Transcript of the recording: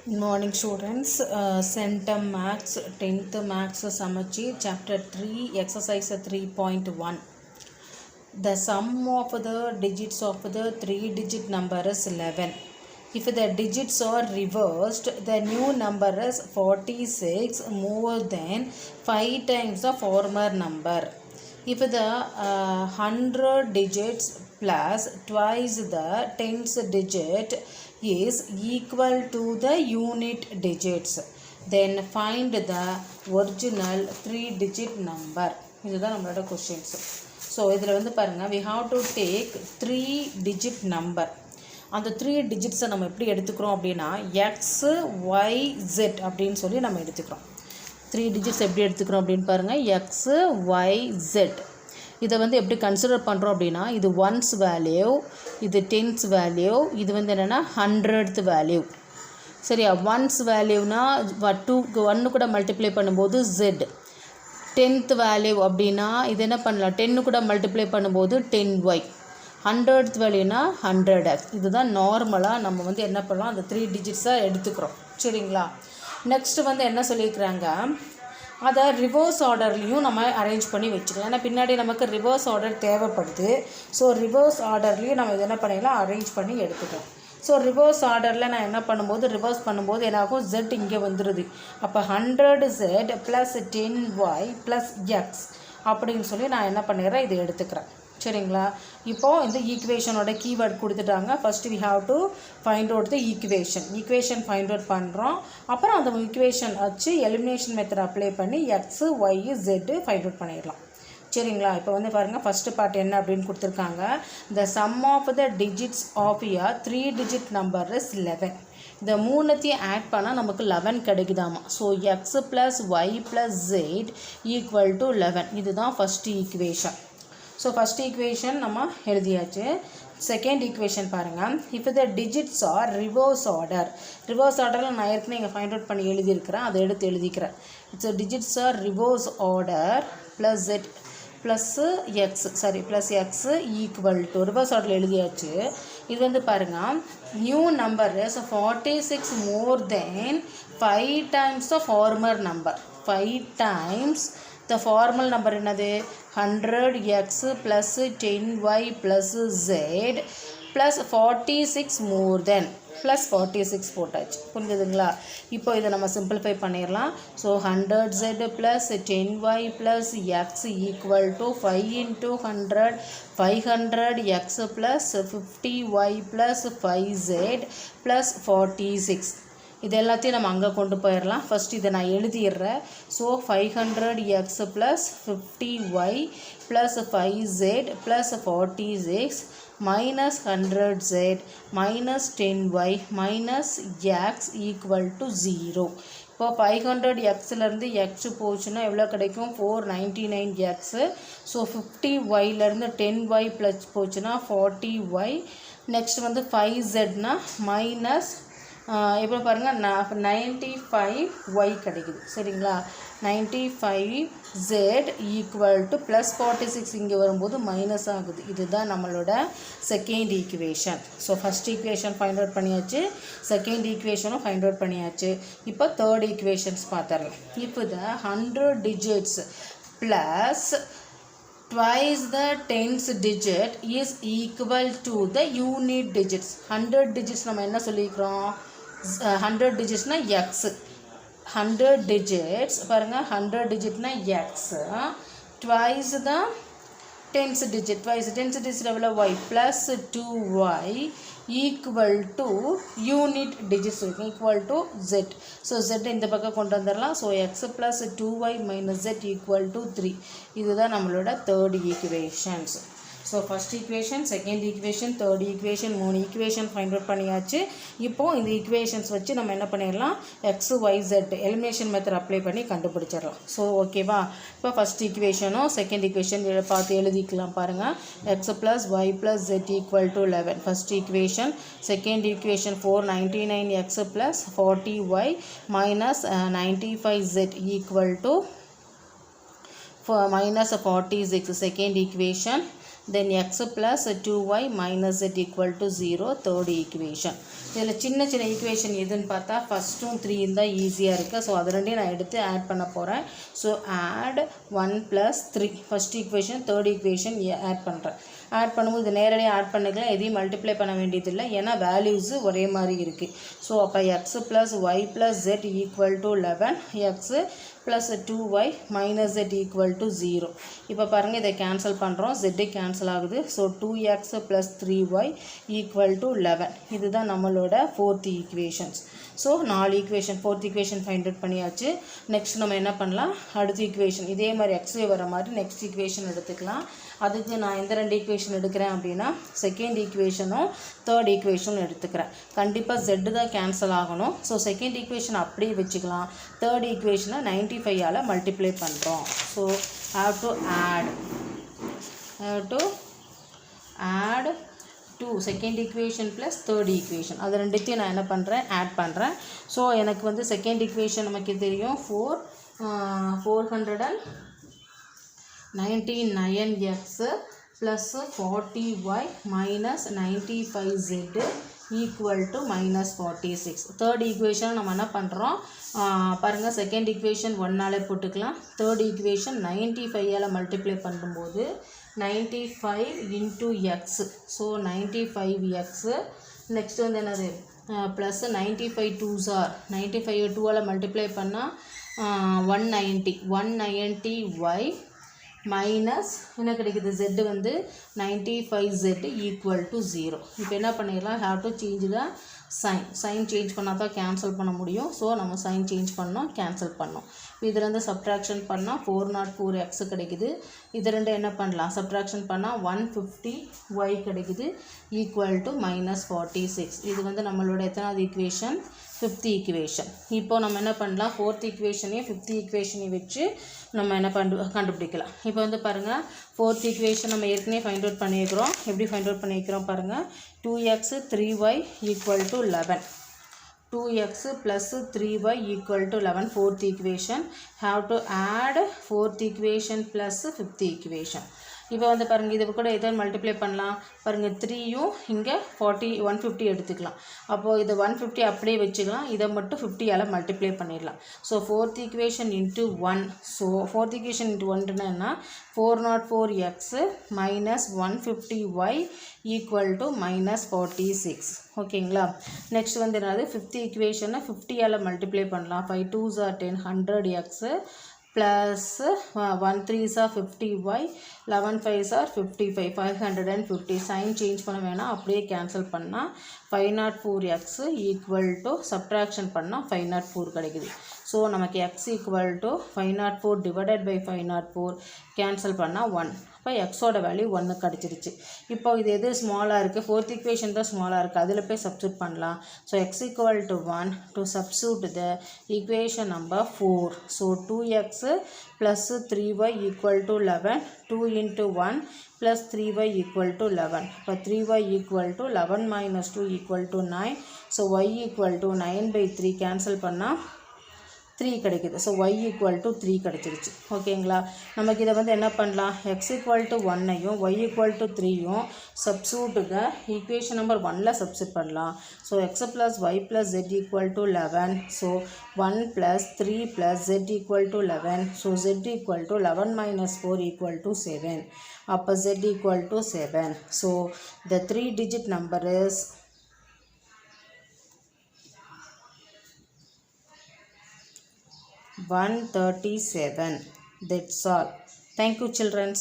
Good morning students. Centum Max 10th Max Samachi Chapter 3 Exercise 3.1. The sum of the digits of the 3-digit number is 11. If the digits are reversed, the new number is 46 more than 5 times the former number. If the 100 digits plus twice the tens digit is equal to the unit digits, then find the original 3-digit number. இதுதான் நம்மளோட questions. So இதில் வந்து பாருங்கள், we have to take 3-digit number. அந்த 3 டிஜிட்ஸை நம்ம எப்படி எடுத்துக்கிறோம் அப்படின்னா எக்ஸ் ஒய் ஜெட் அப்படின்னு சொல்லி நம்ம எடுத்துக்கிறோம். 3 டிஜிட்ஸ் எப்படி எடுத்துக்கிறோம் அப்படின்னு பாருங்கள், எக்ஸு ஒய் ஜெட். இதை வந்து எப்படி கன்சிடர் பண்ணுறோம் அப்படின்னா, இது ஒன்ஸ் வேல்யூ, இது டென்ஸ் வேல்யூ, இது வந்து என்னென்னா 100th வேல்யூ. சரியா? ஒன்ஸ் வேல்யூனா 1 கூட மல்டிப்ளை பண்ணும்போது ஜெட். 10th வேல்யூ அப்படின்னா இது என்ன பண்ணலாம், 10 கூட மல்டிப்ளை பண்ணும்போது 10y. 100th வேல்யூனா 100x. இதுதான் நார்மலாக நம்ம வந்து என்ன பண்ணலாம், அந்த 3 டிஜிட்ஸாக எடுத்துக்கிறோம். சரிங்களா? நெக்ஸ்ட் வந்து என்ன சொல்லியிருக்கிறாங்க, அதை ரிவர்ஸ் ஆர்டர்லேயும் நம்ம அரேஞ்ச் பண்ணி வச்சுக்கலாம். ஏன்னா பின்னாடி நமக்கு ரிவர்ஸ் ஆர்டர் தேவைப்படுது. ஸோ ரிவர்ஸ் ஆர்டர்லேயும் நம்ம இது என்ன பண்ணிடலாம், அரேஞ்ச் பண்ணி எடுத்துக்கலாம். ஸோ ரிவர்ஸ் ஆர்டரில் நான் என்ன பண்ணும்போது, ரிவர்ஸ் பண்ணும்போது என்னாகும், ஜெட் இங்கே வந்துடுது. அப்போ 100z plus 10y plus X அப்படின்னு சொல்லி நான் என்ன பண்ணிடுறேன், இதை எடுத்துக்கிறேன். சரிங்களா? இப்போது இந்த ஈக்குவேஷனோட கீவேர்ட் கொடுத்துட்டாங்க. First we have to find out the equation find out பண்ணுறோம். அப்புறம் அந்த ஈக்குவேஷன் வச்சு எலிமினேஷன் மெத்தட் அப்ளை பண்ணி x y z find out பண்ணிடலாம். சரிங்களா? இப்போ வந்து பாருங்கள், ஃபஸ்ட்டு பார்ட் என்ன அப்படின்னு கொடுத்துருக்காங்க. The sum of the digits of a 3-digit number is 11. இந்த மூணுத்தையும் ஆட் பண்ணால் நமக்கு 11 கிடைக்குதாமா. So X plus Y plus jet equal to 11. இதுதான் first equation. So first equation நம்ம எழுதியாச்சு. செகண்ட் ஈக்குவேஷன் பாருங்கள். இப்போ த டிஜிட்ஸ் ஆர் ரிவர்ஸ் ஆர்டரில் நான் ஏற்கனவே இங்கே ஃபைண்ட் அவுட் பண்ணி எழுதியிருக்கிறேன், அதை எடுத்து எழுதிக்கிறேன். Its digits are reverse order plus z plus x equal to reverse ஆர்டரில் எழுதியாச்சு. இது வந்து பாருங்கள், new number is 46 more than 5 times the former number. 5 times the formal number என்னது, 100x plus 10y plus z plus 46 more than plus 46 போட்டாச்சு. புரிஞ்சுதுங்களா? இப்போ இதை நம்ம சிம்பிளிஃபை பண்ணிடலாம். So 100z plus 10y plus x equal to 5 into 100 500x plus 50y plus 5z plus 46. இது எல்லாத்தையும் நம்ம அங்கே கொண்டு போயிடலாம். ஃபஸ்ட் இதை நான் எழுதிடுறேன். So 500x plus 50y plus 5z plus 46 minus 100z minus 10y minus x equal to 0. இப்போ 500xலேருந்து எக்ஸ் போச்சுன்னா எவ்வளோ கிடைக்கும், 499x. ஸோ 50yலேருந்து 10y ப்ளஸ் போச்சுன்னா 40y. நெக்ஸ்ட் வந்து 5zனா மைனஸ் இப்போ பாருங்கள், 95y கிடைக்குது. சரிங்களா? 95z ஈக்குவல் டு ப்ளஸ் 46 இங்கே வரும்போது மைனஸ் ஆகுது. இதுதான் நம்மளோட second equation. So first equation find out பண்ணியாச்சு, செகண்ட் ஈக்குவேஷனும் ஃபைண்ட் அவுட் பண்ணியாச்சு. இப்போ தேர்ட் ஈக்குவேஷன்ஸ் பார்த்துடலாம். இப்போ த 100 digits plus twice the tens digit is equal to the unit digits. 100 digits நம்ம என்ன சொல்லிக்கிறோம், 100 digitsனா x. 100 digits பாருங்கள், 100 digitனா x twice the tens digit. tens digit எவ்வளோ, y plus 2y equal to unit digits equal to z. So z இந்த பக்கம் கொண்டு வந்துடலாம். So x plus 2y minus z equal to 3. இதுதான் நம்மளோட third equations. So first equation, second equation, third equation, 3 equation find out பண்ணியாச்சு. இப்போது இந்த equations வச்சு நம்ம என்ன பண்ணிடலாம், x y z elimination method apply பண்ணி கண்டுபிடிச்சிடலாம். ஸோ ஓகேவா? இப்போ ஃபஸ்ட் ஈக்குவேஷனும் செகண்ட் ஈக்குவேஷன் பார்த்து எழுதிக்கலாம். பாருங்கள், x plus Y plus jet equal to 11 first equation. Second equation 499x plus 40y minus 95z equal to minus 46 second equation. then x plus 2y minus z equal to 0, third equation. இதில் சின்ன சின்ன equation எதுன்னு பார்த்தா ஃபஸ்ட்டும் 3 இருந்தால் ஈஸியாக இருக்குது. So அது ரெண்டையும் நான் எடுத்து ஆட் பண்ண போகிறேன். So add 1 plus 3 first equation, third equation add பண்ணுறேன். ஆட் பண்ணும்போது இது நேரடியாக ஆட் பண்ணிக்கலாம், எதையும் மல்டிப்ளை பண்ண வேண்டியதில்லை, ஏன்னா வேல்யூஸு ஒரே மாதிரி இருக்குது. ஸோ அப்போ x plus Y plus jet equal to 11, x plus 2y minus z equal to 0. இப்போ பாருங்கள், இதை கேன்சல் பண்ணுறோம், z கேன்சல் ஆகுது. So 2x plus 3y equal to 11. இதுதான் நம்மளோட fourth equations. So 4 equation, fourth equation find out பண்ணியாச்சு. Next நம்ம என்ன பண்ணலாம், அடுத்த ஈக்குவேஷன் இதே மாதிரி எக்ஸ்லே வர மாதிரி நெக்ஸ்ட் ஈக்குவேஷன் எடுத்துக்கலாம். அதுக்கு நான் எந்த 2 ஈக்குவேஷன் எடுக்கிறேன் அப்படின்னா செகண்ட் ஈக்குவேஷனும் தேர்ட் ஈக்குவேஷனும் எடுத்துக்கிறேன். கண்டிப்பாக z தான் கேன்சல் ஆகணும். ஸோ செகண்ட் ஈக்குவேஷன் அப்படியே வச்சுக்கலாம். தேர்ட் ஈக்குவேஷனை 95ஆல் மல்டிப்ளை பண்ணுறோம். So have to add to second equation plus third equation, அது ரெண்டுத்தையும் நான் என்ன பண்ணுறேன், ஆட் பண்ணுறேன். ஸோ எனக்கு வந்து செகண்ட் ஈக்குவேஷன் நமக்கு தெரியும் 499x plus 40y minus 95z equal to minus 46. Third equation நம்ம என்ன பண்ணுறோம் பாருங்கள், செகண்ட் ஈக்குவேஷன் 1ஆல் போட்டுக்கலாம். தேர்ட் ஈக்குவேஷன் 95ஆல் மல்டிப்ளை பண்ணும்போது 95 into X. So 95x. Next வந்து என்னது ப்ளஸ் 95 2s ஆர் 95 2ஆல் மல்டிப்ளை பண்ணால் 190y மைனஸ் என்ன கிடைக்குது, z வந்து 95z ஈக்குவல் டு 0. இப்போ என்ன பண்ணிடலாம், have to change the sign change பண்ணால் தான் கேன்சல் பண்ண முடியும். ஸோ நம்ம சைன் சேஞ்ச் பண்ணோம், கேன்சல் பண்ணோம். இதிலேருந்து சப்ட்ராக்ஷன் பண்ணால் 404x கிடைக்குது. இது ரெண்டு என்ன பண்ணலாம், சப்ட்ராக்ஷன் பண்ணால் 150y கிடைக்குது ஈக்குவல் டு மைனஸ் 46. இது வந்து நம்மளோட எத்தனாவது ஈக்குவேஷன், ஃபிஃப்த் ஈக்குவேஷன். இப்போ நம்ம என்ன பண்ணலாம், ஃபோர்த் ஈக்குவேஷனையும் ஃபிஃப்த் ஈக்குவேஷனையும் வச்சு நம்ம என்ன கண்டுபிடிக்கலாம். இப்போ வந்து பாருங்கள், ஃபோர்த் ஈக்குவேஷன் நம்ம ஏற்கனவே ஃபைண்ட் அவுட் பண்ணியிருக்கிறோம். எப்படி ஃபைண்ட் அவுட் பண்ணியிருக்கிறோம் பாருங்கள், 2x 3y equal to 11, 2x plus 3y equal to 11, fourth equation. Have to add fourth equation plus fifth equation. இப்போ வந்து பாருங்கள், இது கூட எதாவது மல்டிப்ளை பண்ணலாம். பாருங்கள், 3யும் இங்கே 150 எடுத்துக்கலாம். அப்போது இது 150 அப்படியே வச்சுக்கலாம், இதை மட்டும் 50ஆல் மல்டிப்ளை பண்ணிடலாம். So fourth equation into 1. So fourth equation into 1ன்னா 404x minus 150y equal to minus 46. ஓகேங்களா. நெக்ஸ்ட் வந்து என்னது, ஃபிஃப்த் ஈக்குவேஷனை 50ஆல் மல்டிப்ளை பண்ணலாம். 5 2s are 10, 100x plus 1 3s are 50y, 11 5s are 55, 550. Sign change பண்ண வேணாம், அப்படியே கேன்சல் பண்ணால் 504x ஈக்குவல் டு சப்ட்ராக்ஷன் பண்ணால் 504 கிடைக்குது. ஸோ நமக்கு x equal to 504 divided by 504 cancel பண்ணால் 1. இப்போ எக்ஸோட வேல்யூ 1 கிடச்சிருச்சு. இப்போ இது எது ஸ்மாலாக இருக்குது, ஃபோர்த் ஈக்குவேஷன் தான் ஸ்மாலாக இருக்குது, அதில் போய் சப்ஸ்டியூட் பண்ணலாம். So X equal to 1 to substitute the equation number 4. So 2x plus 3y equal to 11, 2 into 1 plus 3y equal to 11. இப்போ 3y equal to 11 minus 2 equal to 9. So y equal to 9/3 cancel பண்ணால் 3 கிடைக்குது. So y equal to 3 கிடச்சிருச்சு. ஓகேங்களா. நமக்கு இதை வந்து என்ன பண்ணலாம், எக்ஸ் ஈக்குவல் டு 1ஐயும் y ஈக்குவல் டு 3யும் சப்ஸ்டியூட்டுங்க ஈக்குவேஷன் நம்பர் 1ல் சப்ஸ்டியூட் பண்ணலாம். So X plus Y plus z equal to 11. So 1 plus 3 plus z equal to 11. So z equal to 11 minus 4 equal to 7. அப்போ z equal to 7. So the 3-digit number is 137. That's all. Thank you, children.